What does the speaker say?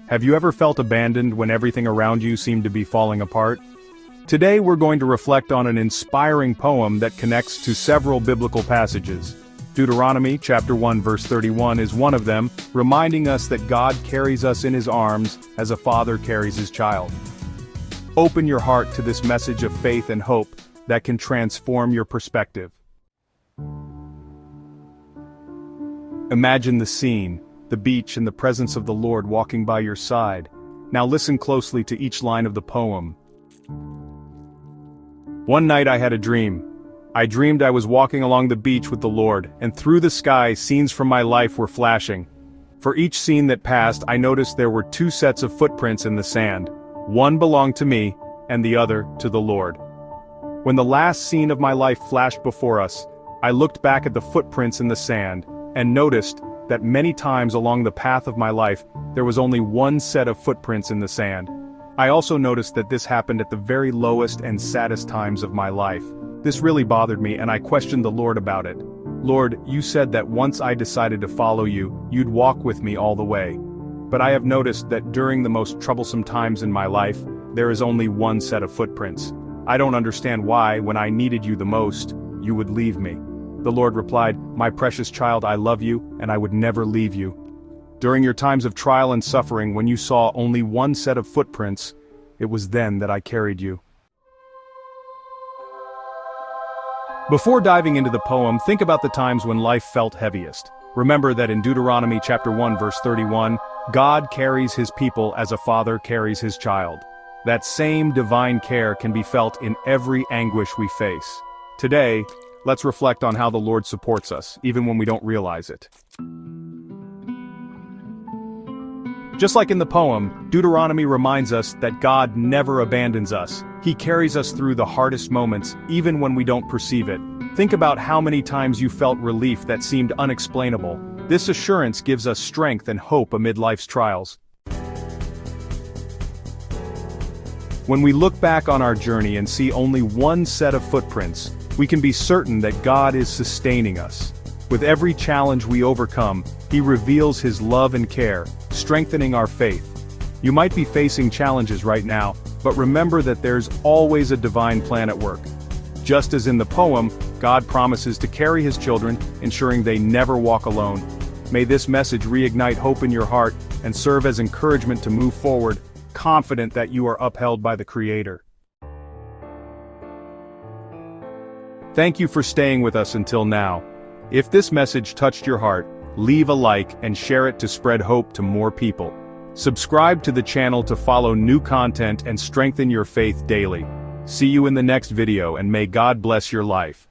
Have you ever felt abandoned when everything around you seemed to be falling apart? Today we're going to reflect on an inspiring poem that connects to several biblical passages. Deuteronomy chapter 1 verse 31 is one of them, reminding us that God carries us in his arms as a father carries his child. Open your heart to this message of faith and hope that can transform your perspective. Imagine the scene, the beach and the presence of the Lord walking by your side. Now listen closely to each line of the poem. One night I had a dream. I dreamed I was walking along the beach with the Lord, and through the sky scenes from my life were flashing. For each scene that passed, I noticed there were two sets of footprints in the sand. One belonged to me, and the other to the Lord. When the last scene of my life flashed before us, I looked back at the footprints in the sand, and noticed that many times along the path of my life, there was only one set of footprints in the sand. I also noticed that this happened at the very lowest and saddest times of my life. This really bothered me, and I questioned the Lord about it. Lord, you said that once I decided to follow you, you'd walk with me all the way. But I have noticed that during the most troublesome times in my life, there is only one set of footprints. I don't understand why, when I needed you the most, you would leave me. The Lord replied, "My precious child, I love you, and I would never leave you." During your times of trial and suffering, when you saw only one set of footprints, it was then that I carried you. Before diving into the poem, think about the times when life felt heaviest. Remember that in Deuteronomy chapter 1 verse 31, God carries his people as a father carries his child. That same divine care can be felt in every anguish we face. Today, let's reflect on how the Lord supports us, even when we don't realize it. Just like in the poem, Deuteronomy reminds us that God never abandons us. He carries us through the hardest moments, even when we don't perceive it. Think about how many times you felt relief that seemed unexplainable. This assurance gives us strength and hope amid life's trials. When we look back on our journey and see only one set of footprints, we can be certain that God is sustaining us. With every challenge we overcome, he reveals his love and care, strengthening our faith. You might be facing challenges right now, but remember that there's always a divine plan at work. Just as in the poem, God promises to carry his children, ensuring they never walk alone. May this message reignite hope in your heart and serve as encouragement to move forward, confident that you are upheld by the Creator. Thank you for staying with us until now. If this message touched your heart, leave a like and share it to spread hope to more people. Subscribe to the channel to follow new content and strengthen your faith daily. See you in the next video, and may God bless your life.